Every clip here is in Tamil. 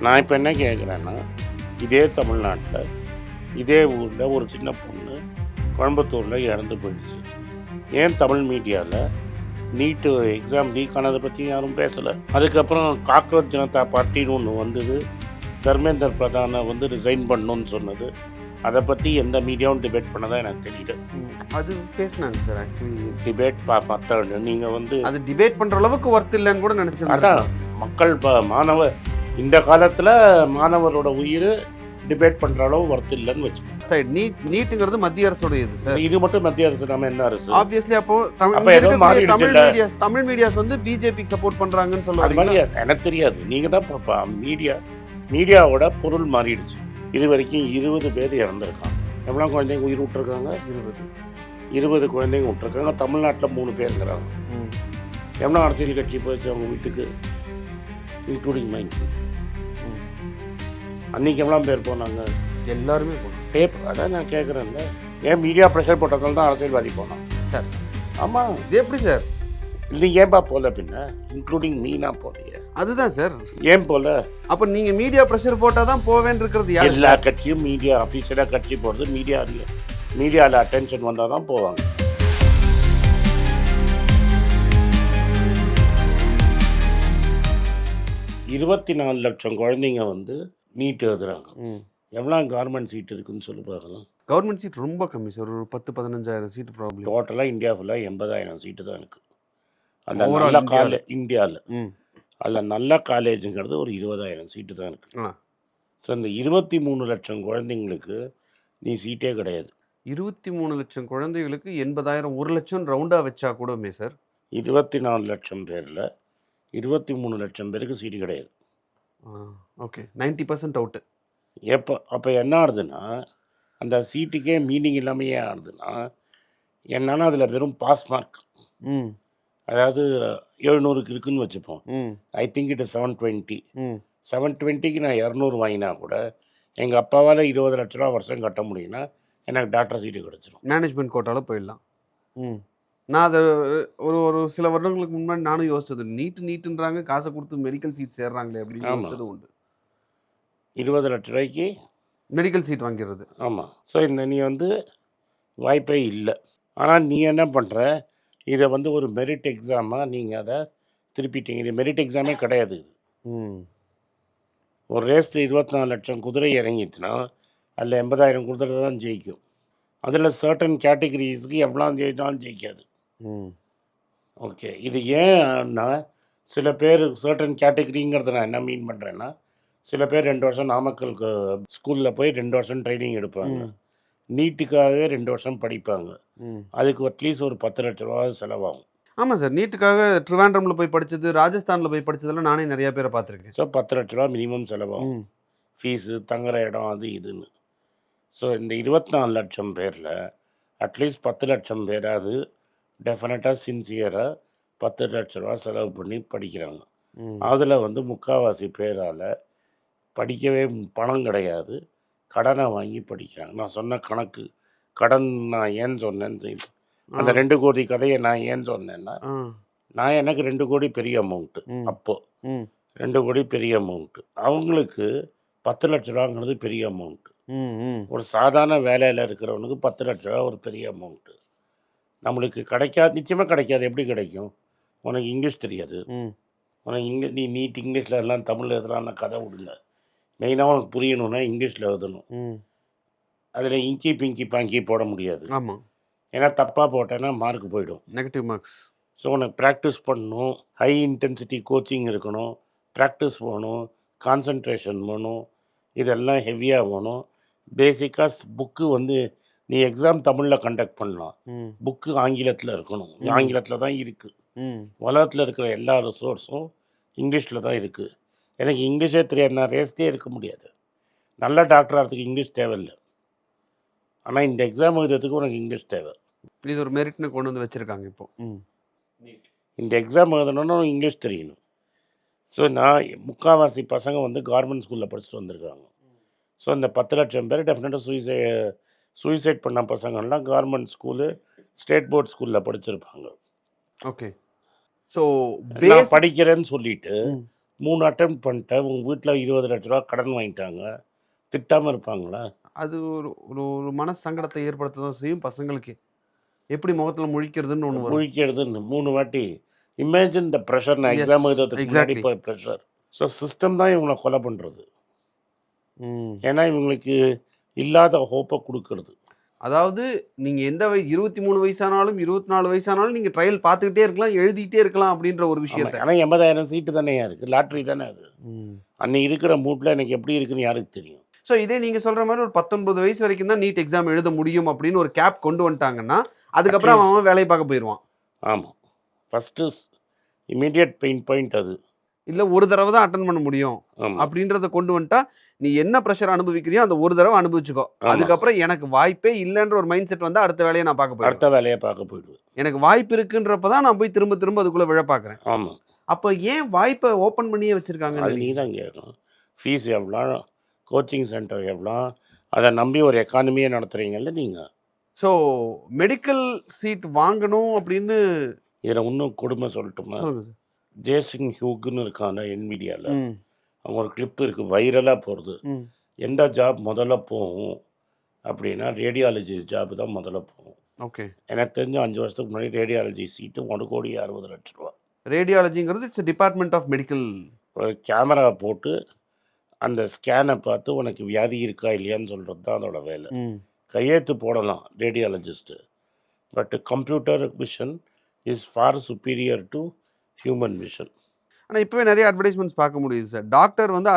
நான் இப்போ என்ன கேட்குறேன்னா, இதே தமிழ்நாட்டில் இதே ஊரில் ஒரு சின்ன பொண்ணு கோயம்புத்தூரில் இறந்து போயிடுச்சு. ஏன் தமிழ் மீடியாவில் நீட்டு எக்ஸாம் லீக் ஆனதை பற்றி யாரும் பேசலை? அதுக்கப்புறம் காக்ரோச் ஜனதா பார்ட்டின்னு ஒன்று வந்தது, தர்மேந்தர் பிரதானை வந்து ரிசைன் பண்ணணும்னு சொன்னது. அதை பற்றி எந்த மீடியாவும் டிபேட் பண்ணதான் எனக்கு தெரியல. அது பேசினாங்க சார். ஆக்சுவலி டிபேட் மற்ற நீங்கள் வந்து அது டிபேட் பண்ணுற அளவுக்கு ஒர்த் இல்லைன்னு கூட நினச்சேன். அதான் மக்கள் மாணவர் இந்த காலத்தில் மாணவரோட உயிர் டிபேட் பண்ணுற அளவு ஒர்த் இல்லைன்னு வச்சுக்கோங்க. சார் நீட்டுங்கிறது மத்திய அரசோட இது சார். இது மட்டும் மத்திய அரசு, நம்ம என்ன அரசு? ஆப்வியஸ்லி அப்போ தமிழ் மீடியாஸ் வந்து பிஜேபிக்கு சப்போர்ட் பண்றாங்கன்னு சொல்லுவாங்க. எனக்கு தெரியாது, நீங்க தான் மீடியாவோட பொருள் மாறிடுச்சு. இது வரைக்கும் 20 பேர் இறந்துருக்காங்க. எவ்வளோ குழந்தைங்க உயிர் விட்டுருக்காங்க? 20 குழந்தைங்க விட்டுருக்காங்க. தமிழ்நாட்டில் 3 பேருங்கிறாங்க. எவ்வளோ அரசியல் கட்சி போயிடுச்சு அவங்க வீட்டுக்கு, இன்க்ளூடிங் மைண்ட். அன்னைக்கு எவ்வளோ பேர் போனாங்க? எல்லாருமே போனாங்க. அதான் நான் கேட்குறேன்ல, ஏன் மீடியா ப்ரெஷர் போட்டதால தான் அரசியல்வாதி போனான் சார். ஆமாம், இது எப்படி சார்? இல்லை ஏன்பா போல, பின்ன இன்க்ளூடிங் மீனா போலையே? அதுதான் சார், ஏன் போல? அப்போ நீங்கள் மீடியா ப்ரெஷர் போட்டால் தான் போவேன்னு இருக்கிறது. எல்லா கட்சியும் மீடியா ஆஃபீஸராக கட்சி போடுறது மீடியாவில் அட்டென்ஷன் வந்தால் தான் போவாங்க. $24 லட்சம் குழந்தைங்க வந்து நீட் எழுதுறாங்க. எவ்வளோ கவர்மெண்ட் சீட் இருக்குன்னு சொல்லி பார்க்கலாம். கவர்மெண்ட் சீட் ரொம்ப கம்மி சார், ஒரு 10-15,000 சீட் ப்ராப்ளம். டோட்டலாக இந்தியா ஃபுல்லாக 80,000 சீட்டு தான் இருக்குது. அந்த நல்ல இந்தியாவில் அதில் நல்ல காலேஜுங்கிறது ஒரு 20,000 சீட்டு தான் இருக்குது. ஸோ இந்த 23 லட்சம் குழந்தைங்களுக்கு நீ சீட்டே கிடையாது. 23 லட்சம் குழந்தைகளுக்கு 80,000, 1 லட்சம் ரவுண்டாக வச்சா கூடமே சார் 24 லட்சம் பேரில் 23 லட்சம் பேருக்கு சீட்டு கிடையாது. Okay, 90% out. அப்போ என்ன ஆகுதுன்னா, அந்த சீட்டுக்கே மீனிங் இல்லாமல் ஏன் ஆகுதுன்னா, என்னன்னா அதில் வெறும் பாஸ் மார்க், அதாவது 700க்கு இருக்குன்னு வச்சுப்போம். I think it 720. 720க்கு நான் 200 வாங்கினா கூட எங்கள் அப்பாவால் 20 லட்ச ரூபா வருஷம் கட்ட முடியும்னா எனக்கு டாக்டர் சீட்டு கிடச்சிடும். மேனேஜ்மெண்ட் கோட்டாவில் போயிடலாம். நான் அதை ஒரு சில வருடங்களுக்கு முன்னாடி நானும் யோசிச்சது, நீட்டுன்றாங்க, காசை கொடுத்து மெடிக்கல் சீட் சேர்றாங்களே அப்படின்னு யோசிச்சது உண்டு. 20 லட்ச ரூபாய்க்கு மெடிக்கல் சீட் வாங்கிறது. ஆமாம். ஸோ இந்த நீ வந்து வாய்ப்பே இல்லை. ஆனால் நீ என்ன பண்ணுற, இதை வந்து ஒரு மெரிட் எக்ஸாமாக நீங்கள் அதை திருப்பிட்டீங்க. இது மெரிட் எக்ஸாமே கிடையாது. ஒரு ரேஸில் 24 லட்சம் குதிரை இறங்கிட்டுனா அதில் 80,000 குதிரை தான் ஜெயிக்கும். அதில் சர்டன் கேட்டகரிஸ்க்கு எவ்வளோ ஜெயிச்சாலும் ஜெயிக்காது. ஓகே, இது ஏன்னா சில பேர் சர்டன் கேட்டகரிங்கிறத நான் என்ன மீன் பண்ணுறேன்னா, சில பேர் 2 வருஷம் நாமக்கலுக்கு ஸ்கூலில் போய் 2 வருஷம் ட்ரைனிங் எடுப்பாங்க, நீட்டுக்காகவே 2 வருஷம் படிப்பாங்க. அதுக்கு அட்லீஸ்ட் ஒரு 10 லட்ச ரூபா செலவாகும். ஆமாம் சார், நீட்டுக்காக ட்ரிவாண்ட்ரமில் போய் படித்தது, ராஜஸ்தானில் போய் படித்ததெல்லாம் நானே நிறையா பேரை பார்த்துருக்கேன். ஸோ 10 லட்ச ரூபா மினிமம் செலவாகும், ஃபீஸு, தங்குற இடம், அது இதுன்னு. ஸோ இந்த 24 லட்சம் பேரில் அட்லீஸ்ட் 10 லட்சம் பேராது டெஃபினட்டாக சின்சியராக 10 லட்ச ரூபா செலவு பண்ணி படிக்கிறாங்க. அதில் வந்து முக்கால்வாசி பேரால் படிக்கவே பணம் கிடையாது, கடனை வாங்கி படிக்கிறாங்க. நான் சொன்ன கணக்கு கடன் நான் ஏன் சொன்னேன்னு, அந்த 2 கோடி கதையை நான் ஏன் சொன்னேன்னா, எனக்கு 2 கோடி பெரிய அமௌண்ட்டு. அப்போது 2 கோடி பெரிய அமௌண்ட்டு, அவங்களுக்கு 10 லட்ச ரூபாங்கிறது பெரிய அமௌண்ட்டு. ஒரு சாதாரண வேலையில் இருக்கிறவனுக்கு 10 லட்ச ரூபா ஒரு பெரிய அமௌண்ட்டு. நம்மளுக்கு கிடைக்காது, நிச்சயமாக கிடைக்காது. எப்படி கிடைக்கும்? உனக்கு இங்கிலீஷ் தெரியாது, உனக்கு நீ நீட் இங்கிலீஷில் எல்லாம் தமிழ் எழுதலான்னு கதை விடுங்க. மெயினாக உனக்கு புரியணுன்னா இங்கிலீஷில் எழுதணும். அதில் இங்கி பிங்கி பாங்கி போட முடியாது. ஆமாம், ஏன்னா தப்பாக போட்டேன்னா மார்க் போயிடும், நெகட்டிவ் மார்க்ஸ். ஸோ உனக்கு ப்ராக்டிஸ் பண்ணணும், ஹை இன்டென்சிட்டி கோச்சிங் இருக்கணும், ப்ராக்டிஸ் போகணும், கான்சன்ட்ரேஷன் வேணும், இதெல்லாம் ஹெவியாக வேணும். பேசிக்காக புக்கு வந்து நீ எக்ஸாம் தமிழில் கண்டக்ட் பண்ணலாம், புக்கு ஆங்கிலத்தில் இருக்கணும். ஆங்கிலத்தில் தான் இருக்குது. உலகத்தில் இருக்கிற எல்லா ரிசோர்ஸும் இங்கிலீஷில் தான் இருக்குது. எனக்கு இங்கிலீஷே தெரியாது, நான் ரேஸ்டே இருக்க முடியாது. நல்ல டாக்டர் ஆகிறதுக்கு இங்கிலீஷ் தேவையில்லை, ஆனால் இந்த எக்ஸாம் எழுதுறதுக்கு உனக்கு இங்கிலீஷ் தேவை. இது ஒரு மெரிட்னு கொண்டு வந்து வச்சுருக்காங்க இப்போ. இந்த எக்ஸாம் எழுதணுன்னா இங்கிலீஷ் தெரியணும். ஸோ நான் முக்கால்வாசி பசங்க வந்து கவர்மெண்ட் ஸ்கூலில் படிச்சுட்டு வந்திருக்காங்க. ஸோ இந்த 10 லட்சம் பேர் டெஃபினட்டாக சூசைட் பண்ண பசங்கள்லாம் கவர்மெண்ட் ஸ்கூலு, ஸ்டேட் போர்ட் ஸ்கூலில் படிச்சிருப்பாங்க. ஓகே, ஸோ நான் படிக்கிறேன்னு சொல்லிட்டு 3 அட்டெம்ப்ட் பண்ணிட்டேன். உங்க வீட்ல 20 லட்ச ரூபா கடன் வாங்கிட்டாங்க. திட்டாம இருப்பாங்களா? அது ஒரு ஒரு ஒரு மன சங்கடத்தை ஏற்படுத்த தான் செய்யும் பசங்களுக்கு. எப்படி முகத்துல முழிக்கிறதுன்னு ஒண்ணு வரும். முழிக்கிறதுன்னு 3 வாட்டி. இமேஜின் த பிரஷர். நான் எஸ், எக்ஸாம் எழுதுறதுக்கு முன்னாடி எக்ஸாக்ட்லி. பிரஷர். ஸோ சிஸ்டம் தான் இவங்கள கொலை பண்றது. ம். ஏன்னா இவங்களுக்கு இல்லாத ஹோப்ப குடுக்குறது. அதாவது நீங்க எந்த 23 வயசானாலும், 24 வயசானாலும் நீங்க ட்ரையல் பார்த்துக்கிட்டே இருக்கலாம், எழுதிக்கிட்டே இருக்கலாம் அப்படின்ற ஒரு ஆமா. விஷயத்த. ஆனா 80,000 சீட்டு தானேயா இருக்கு. லாட்டரி தானே அது. ம். அன்னைக்கு இருக்கிற மூட்ல எனக்கு எப்படி இருக்குன்னு யாருக்கு தெரியும்? ஸோ இதே நீங்க சொல்ற மாரி ஒரு 19 வயசு வரைக்கும் தான் நீட் எக்ஸாம் எழுத முடியும் அப்படின்னு ஒரு கேப் கொண்டு வந்துட்டாங்கன்னா, அதுக்கப்புறம் அட்லீஸ்ட் அவன் வேலைய பார்க்க போயிருவான். ஆமா. ஃபர்ஸ்ட்டு இம்மீடியட் பெயின் பாயிண்ட் அது. இல்ல ஒரு தடவ தான் அட்டெண்ட் பண்ண முடியும் ஆமா. அப்படின்றத கொண்டு வந்துட்டா, நீ என்ன பிரஷர் அனுபவிக்கிறியோ அந்த ஒரு தடவ அனுபவிச்சுக்கோ. ஆமா. அதுக்கப்புறம் எனக்கு வாய்ப்பே இல்லன்ற ஒரு மைண்ட் செட் வந்தா அடுத்த வேலைய நான் பார்க்க போயிடுவேன். அடுத்த வேலைய பார்க்க போயிடுவேன். எனக்கு வாய்ப்பு இருக்குன்றப்ப தான் நான் போய் திரும்ப திரும்ப அதுக்குள்ள விழ பார்க்குறேன். ஆமா. அப்ப ஏன் வாய்ப்ப ஓப்பன் பண்ணியே வச்சிருக்காங்கன்னு அது நீ நினைக்கிறீங்க? தான் கேட்கணும். ஃபீஸ் எவ்வளோ? கோச்சிங் சென்டர் எவ்வளோ? அத நம்பி ஒரு எக்கானமியே நடத்துறீங்கல்ல நீங்க. ஸோ மெடிக்கல் சீட் வாங்கணும் அப்படின்னு இதுல இன்னும் கொடுமை சொல்லட்டுமா? சொல்லுங்க சார். ஜேசன் ஹியூக்ன்னு இருக்கான்ல என்விடியால. ம். அவங்க ஒரு கிளிப் இருக்கு. வைரலா போறது. ம். எந்த ஜாப் முதல்ல போகும் அப்படின்னா, ரேடியாலஜிஸ்ட் ஜாப் தான் முதல்ல போகும். ஓகே. எனக்கு தெரிஞ்சு 5 வருஷத்துக்கு முன்னாடி ரேடியாலஜி சீட்டு 1,60,00,000 ரேடியாலஜிங்கிறது இட்ஸ் டிபார்ட்மெண்ட் ஆஃப் மெடிக்கல். ஒரு கேமரா போட்டு அந்த ஸ்கேனை பார்த்து உனக்கு வியாதி இருக்கா இல்லையான்னு சொல்கிறது தான் அதோட வேலை. ம். கையெழுத்து போடலாம் radiologist. But computer vision is far superior to human vision. ஆனா இப்பவே நிறைய அட்வர்டைஸ்மெண்ட்ஸ் பார்க்க முடியுது சார். டாக்டர் வந்து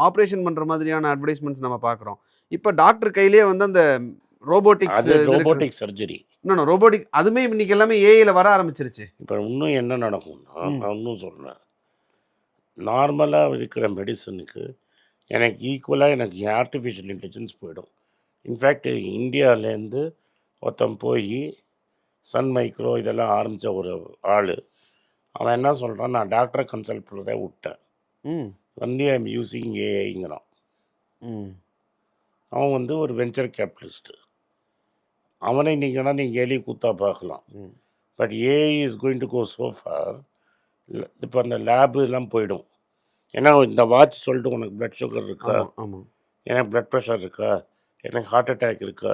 ஆப்ரேஷன் பண்ற மாதிரியான அட்வர்டைஸ்மெண்ட்ஸ் நம்ம பார்க்குறோம். இப்ப டாக்டர் கையிலேயே வந்து அந்த ரோபோட்டிக்ஸ் அது இது இருக்கு. Robotic surgery. இன்னொன்னு ரோபோட்டிக் அதுமே இன்னைக்கு எல்லாமே ஏஐல வர ஆரம்பிச்சிருச்சு. இப்போ இன்னும் என்ன நடக்கும்னா, ம். நான் இன்னும் சொல்கிறேன். நார்மலாக இருக்கிற மெடிசனுக்கு எனக்கு ஈக்குவலாக எனக்கு ஆர்டிஃபிஷியல் இன்டெலிஜென்ஸ் போயிடும். இன்ஃபேக்ட் இந்தியாவிலேருந்து ஒருத்தன் போய் சன் மைக்ரோ இதெல்லாம் ஆரம்பித்த ஒரு ஆள், அவன் என்ன சொல்கிறான், நான் டாக்டரை கன்சல்ட் பண்ணுறதே விட்டேன். ம். ஒன்லி ஐ எம் யூஸிங் ஏஐங்கிறான். ம். அவன் வந்து ஒரு வெஞ்சர் கேபிட்டலிஸ்ட்டு. அவனை நீங்கன்னா நீங்கள் கேலி கூத்தா பார்க்கலாம். ம். But AI is going to go so far. இப்போ அந்த லேபு எல்லாம் போயிடும். ஏன்னா இந்த வாட்ச் சொல்லிட்டு உனக்கு பிளட் சுகர் இருக்கா, ஆமா, ஆமா. எனக்கு பிளட் ப்ரெஷர் இருக்கா, எனக்கு ஹார்ட் அட்டாக் இருக்கா,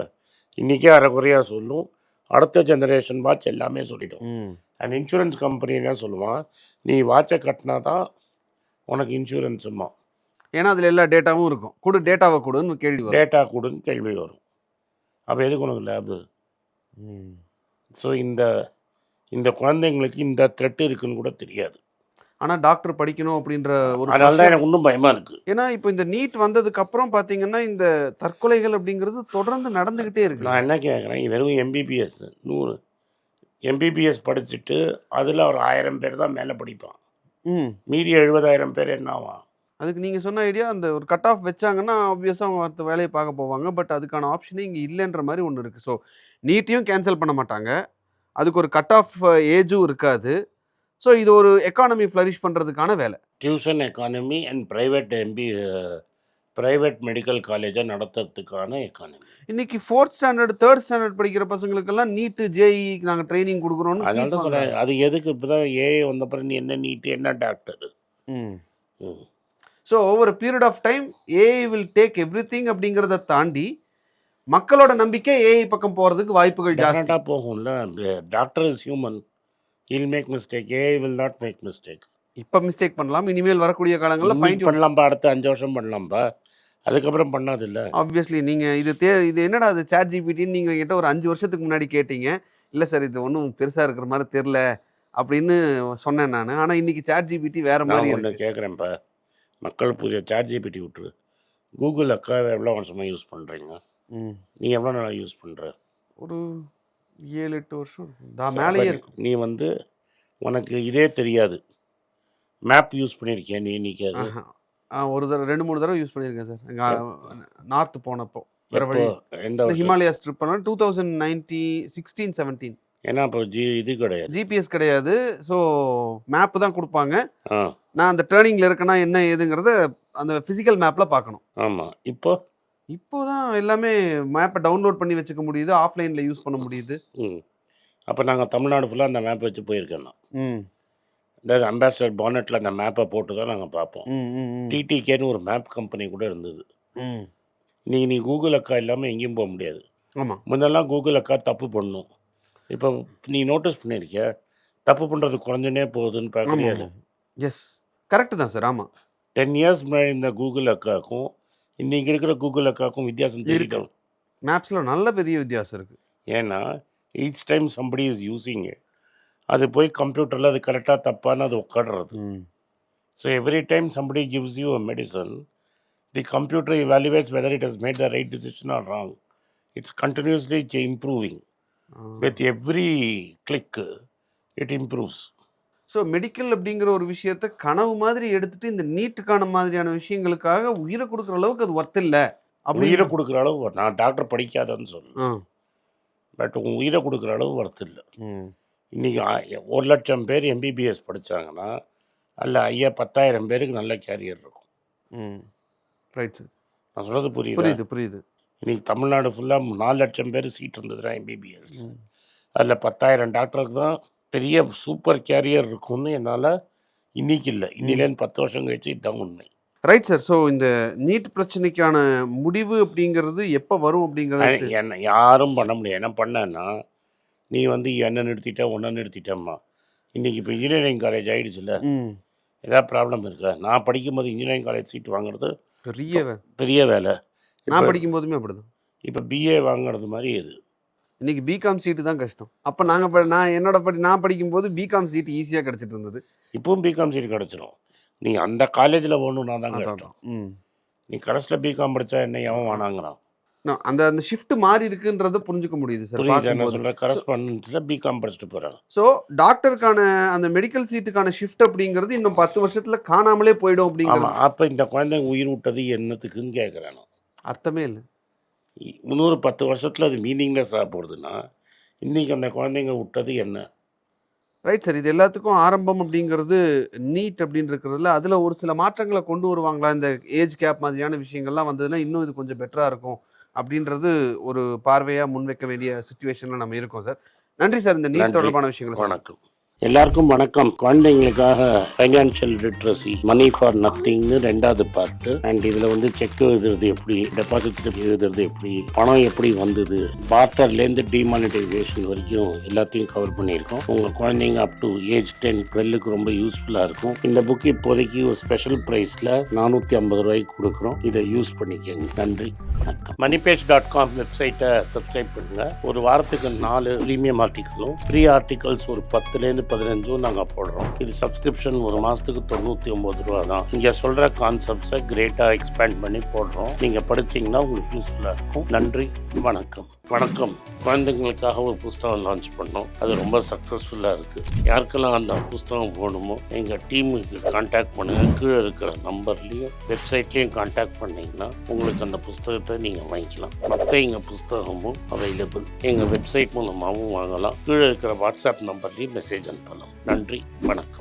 இன்றைக்கே அரைக்குறையாக சொல்லும். அடுத்த ஜெனரேஷன் வாட்ச் எல்லாமே சொல்லிடும். ம். அண்ட் இன்சூரன்ஸ் கம்பெனி என்ன சொல்லுவான், நீ வாட்சை கட்டினா தான் உனக்கு இன்சூரன்ஸுமா. ஏன்னா அதுல எல்லா டேட்டாவும் இருக்கும். டேட்டாவை கொடுன்னு கேள்வி வரும். டேட்டா கொடுன்னு கேள்வி வரும். அப்போ எதுக்கு உனக்கு லேபு? ம். ஸோ இந்த இந்த குழந்தைங்களுக்கு இந்த த்ரெட் இருக்குன்னு கூட தெரியாது. ஆனா டாக்டர் படிக்கணும் அப்படின்ற ஒரு அதனால தான் pressure. எனக்கு இன்னும் பயமாக இருக்குது. ஏன்னா இப்போ இந்த நீட் வந்ததுக்கு அப்புறம் பாத்தீங்கன்னா இந்த தற்கொலைகள் அப்படிங்கிறது தொடர்ந்து நடந்துகிட்டே இருக்கு. நான் என்ன கேட்குறேன், வெறும் எம்பிபிஎஸ் 100 எம்பிபிஎஸ் படிச்சுட்டு அதில் ஒரு 1000 பேர் தான் மேலே படிப்பான். ம். மீதி 70,000 பேர் என்ன ஆவான்? அதுக்கு நீங்க சொன்ன ஐடியா அந்த ஒரு கட் ஆஃப் வச்சாங்கன்னா ஆப்வியஸாக அவங்க அடுத்த வேலையை பார்க்க போவாங்க. பட் அதுக்கான ஆப்ஷனே இங்கே இல்லைன்ற மாதிரி ஒன்று இருக்குது. ஸோ நீட்டையும் கேன்சல் பண்ண மாட்டாங்க. அதுக்கு ஒரு கட் ஆஃப் ஏஜும் இருக்காது. ஸோ இது ஒரு எக்கானமி ஃப்ளரிஷ் பண்ணுறதுக்கான வேலை. Tuition economy and private medical காலேஜை நடத்துறதுக்கான எக்கானமி. இன்னைக்கு 4th ஸ்டாண்டர்ட் 3rd ஸ்டாண்டர்ட் படிக்கிற பசங்களுக்கெல்லாம் நீட்டு ஜேஇ நாங்கள் ட்ரைனிங் கொடுக்குறோன்னு அதனால fees தான் வாங்குறாங்க. சொல்கிறேன், அது எதுக்கு இப்போ தான் ஏஐ வந்த பிறகு நீ என்ன நீட்டு என்ன டாக்டர்? ம். So over period of time AI will take everything அப்படிங்கிறத தாண்டி மக்களோட நம்பிக்கை ஏஐ பக்கம் போகிறதுக்கு வாய்ப்புகள் ஜாஸ்தி. டெஃபினட்டாக போகும்ல. Doctor is human, he'll make mistake, AI will not make mistake. இப்போ மிஸ்டேக் பண்ணலாம், இனிமேல் வரக்கூடிய காலங்களில் ஃபைன் பண்ணலாம்பா, அடுத்த 5 வருஷம் பண்ணலாம்பா, அதுக்கப்புறம் பண்ணாதில்ல. ஆப்வியஸ்லி நீங்கள் இது என்னடா அது சாட் ஜிபிடின்னு நீங்கள் கிட்ட ஒரு 5 வருஷத்துக்கு முன்னாடி கேட்டீங்க. இல்லை சார் இது ஒன்றும் பெருசாக இருக்கிற மாதிரி தெரில அப்படின்னு சொன்னேன் நான். ஆனால் இன்னைக்கு சாட் ஜிபிடி வேற மாதிரி நான் ஒன்று இருக்கு. கேட்குறேன்ப்பா, மக்கள் புதிய சாட் ஜிபிடி விட்டுரு. கூகுள் அக்கா எவ்வளோ வருஷமாக யூஸ் பண்ணுறீங்க? ம். நீ எவ்வளோ நாளாக யூஸ் பண்ணுற? ஒரு 7-8 வருஷம் இருக்கும். மேலேயே இருக்கும். நீ வந்து உனக்கு இதே தெரியாது, மேப் யூஸ் பண்ணியிருக்கியா நீ இன்னைக்கு? அது ஆஹா. ஒரு தடவை 2-3 தடவை யூஸ் பண்ணியிருக்கேன் சார். எங்கள் நார்த்து போனப்போ வேற எப்போ வழி. எந்த இந்த வருஷம்? ஹிமாலயாஸ் ட்ரிப் பண்ண 2016-17 ஏன்னா இப்போ இது கிடையாது. ஜிபிஎஸ் கிடையாது. ஸோ மேப்பு தான் கொடுப்பாங்க. ஆ நான் அந்த டேர்னிங்கில் இருக்கேன்னா என்ன ஏதுங்கிறத அந்த ஃபிசிக்கல் மேப்பில் பார்க்கணும். ஆமாம். இப்போ இப்போ தான் எல்லாமே மேப்பை டவுன்லோட் பண்ணி வச்சுக்க முடியுது, ஆஃப்லைனில் யூஸ் பண்ண முடியுது. அப்போ நாங்கள் தமிழ்நாடு ஃபுல்லாக அந்த மேப் வச்சு போயிருக்கேன் நான். ம். அதாவது அம்பாசிடர் பானெட்டில் அந்த மேப்பை போட்டு தான் நாங்கள் பார்ப்போம். ம் ம் ம் டிடிகேன்னு ஒரு மேப் கம்பெனி கூட இருந்தது. ம் இன்னைக்கு நீ கூகுள் அக்கா இல்லாமல் எங்கேயும் போக முடியாது. ஆமாம் முன்னெல்லாம் கூகுள் அக்கா தப்பு பண்ணும். இப்போ நீ நோட்டீஸ் பண்ணியிருக்கிய தப்பு பண்ணுறது குறைஞ்சுனே போகுதுன்னு பார்க்குறியா? ஆமாம் எஸ் கரெக்டு தான் சார். ஆமாம் 10 இயர்ஸ் முன்னாடி இந்த கூகுள் அக்காவுக்கும் இன்றைக்கி இருக்கிற கூகுள் அக்காவுக்கும் வித்தியாசம் தெரியும். மேப்ஸில் நல்ல பெரிய வித்தியாசம் இருக்குது. ஏன்னா each time somebody is using அது போய் கம்ப்யூட்டரில் அது கரெக்டாக தப்பான்னு அது உட்காடுறது. ம் so every time somebody gives you a medicine, the computer evaluates whether it has made the right decision or wrong. It's continuously improving. With every click, it improves. So medical அப்படிங்கிற ஒரு விஷயத்த கனவு மாதிரி எடுத்துட்டு இந்த நீட்டுக்கான மாதிரியான விஷயங்களுக்காக உயிரை கொடுக்குற அளவுக்கு அது ஒர்த் இல்லை உயிரை கொடுக்குற அளவு நான் டாக்டர் படிக்காதன்னு சொல்லுவேன். பட் உயிரை கொடுக்குற அளவு ஒர்த் இல்லை. இன்றைக்கி 1,00,000 பேர் எம்பிபிஎஸ் படித்தாங்கன்னா அதில் 10,000 பேருக்கு நல்ல கேரியர் இருக்கும். Right sir. நான் சொல்கிறது புரியுது. புரியுது புரியுது. இன்றைக்கி தமிழ்நாடு ஃபுல்லாக 4,00,000 பேர் சீட் இருந்ததுன்னா எம்பிபிஎஸ், அதில் 10,000 டாக்டருக்கு தான் பெரிய சூப்பர் கேரியர் இருக்கும்னு என்னால் இன்னைக்கு இல்லை, இன்னிலேருந்து 10 வருஷம் கழிச்சு இதுதான் உண்மை. Right sir. ஸோ இந்த நீட் பிரச்சனைக்கான முடிவு அப்படிங்கிறது எப்போ வரும் அப்படிங்கிறது என்ன யாரும் பண்ண முடியாது. என்ன பண்ணேன்னா நீ வந்து என்ன நிறுத்திட்ட ஒன்றை நிறுத்திட்டம்மா. இன்றைக்கி இப்போ இன்ஜினியரிங் காலேஜ் ஆகிடுச்சுல்ல, ஏதாவது ப்ராப்ளம் இருக்கா? நான் படிக்கும்போது இன்ஜினியரிங் காலேஜ் சீட் வாங்குறது பெரிய வேலை. நான் படிக்கும் போதுமே அப்படிதான். இப்போ பிஏ வாங்குறது மாதிரி இது. இன்னைக்கு பிகாம் சீட்டு தான் கஷ்டம். அப்போ நான் படிக்கும்போது பிகாம் சீட்டு ஈஸியாக கிடச்சிட்டு இருந்தது. இப்பவும் பிகாம் சீட் கிடச்சிரும். நீ அந்த காலேஜில் போகணுன்னா தான் கஷ்டம். நீ கடைசியில் பிகாம் படித்தா என்ன எவன் வேணாங்கிறான். அந்த அந்த ஷிஃப்ட் மாறி இருக்குன்றத புரிஞ்சுக்க முடியுது சார். என்ன சொல்கிற, கரஸ்பாண்டன்ஸில் பிகாம் படிச்சுட்டு போகிறாங்க. ஸோ டாக்டருக்கான அந்த மெடிக்கல் சீட்டுக்கான ஷிஃப்ட் அப்படிங்கிறது இன்னும் 10 வருஷத்தில் காணாமலே போயிடும் அப்படிங்கிறது. அப்போ இந்த குழந்தைங்க உயிர் விட்டது என்னத்துக்குன்னு கேட்குறானோ அர்த்தமே இல்லை. 10 வருஷத்தில் அது மீனிங்லெஸ்ஸாக போடுதுன்னா இன்றைக்கி அந்த குழந்தைங்க விட்டது என்ன? Right sir. இது எல்லாத்துக்கும் ஆரம்பம் அப்படிங்கிறது நீட் அப்படின்னு இருக்கிறதுல அதில் ஒரு சில மாற்றங்களை கொண்டு வருவாங்களா? இந்த ஏஜ் கேப் மாதிரியான விஷயங்கள்லாம் வந்ததுன்னா இன்னும் இது கொஞ்சம் பெட்டராக இருக்கும் அப்படின்றது ஒரு பார்வையாக முன்வைக்க வேண்டிய சுச்சுவேஷனில் நம்ம இருக்கோம் சார். நன்றி சார். இந்த நீட் தொடர்பான விஷயங்கள். வணக்கம் எல்லாருக்கும் வணக்கம். குழந்தைங்களுக்காக ஃபைனான்ஷியல் லிட்ரஸி, மணி ஃபார் நத்திங்னு 2வது பார்ட்டு. அண்ட் இதில் வந்து செக் எழுதுறது எப்படி, டெபாசிட் ஸ்லிப் எழுதுறது எப்படி, பணம் எப்படி வந்தது, பார்ட்டர்லேருந்து டிமானிட்டைசேஷன் வரைக்கும் எல்லாத்தையும் கவர் பண்ணியிருக்கோம். உங்கள் குழந்தைங்க அப் டு ஏஜ் 10, 12க்கு ரொம்ப யூஸ்ஃபுல்லாக இருக்கும். இந்த புக் இப்போதைக்கு ஒரு ஸ்பெஷல் ப்ரைஸில் 450 ரூபாய்க்கு கொடுக்குறோம். இதை யூஸ் பண்ணிக்கோங்க. நன்றி, வணக்கம். moneypage.com வெப்சைட்டை சப்ஸ்கிரைப் பண்ணுங்கள். ஒரு வாரத்துக்கு 4 ப்ரீமியம் ஆர்டிக்கலும் ஃப்ரீ ஆர்டிகல்ஸ் ஒரு 10லேருந்து 15 நாங்கள் போடுறோம். இது சப்ஸ்கிரிப்ஷன் ஒரு மாதத்துக்கு 99 ரூபா தான். இங்கே சொல்கிற கான்செப்ட்ஸை கிரேட்டாக எக்ஸ்பேண்ட் பண்ணி போடுறோம். நீங்கள் படிச்சிங்கன்னா உங்களுக்கு யூஸ்ஃபுல்லாக இருக்கும். நன்றி, வணக்கம். வணக்கம். குழந்தைங்களுக்காக ஒரு புஸ்தகம் லான்ச் பண்ணோம். அது ரொம்ப சக்ஸஸ்ஃபுல்லாக இருக்குது. யாருக்கெல்லாம் அந்த புஸ்தகம் போகணுமோ எங்கள் டீமுக்கு கான்டாக்ட் பண்ணுங்கள். கீழே இருக்கிற நம்பர்லேயும் வெப்சைட்லேயும் கான்டாக்ட் பண்ணிங்கன்னா உங்களுக்கு அந்த புஸ்தகத்தை நீங்கள் வாங்கிக்கலாம். மற்ற எங்கள் புஸ்தகமும் அவைலபிள். எங்கள் வெப்சைட் மூலமாகவும் வாங்கலாம். கீழே இருக்கிற வாட்ஸ்அப் நம்பர்லேயும் மெசேஜ் அனுப்பலாம். நன்றி, வணக்கம்.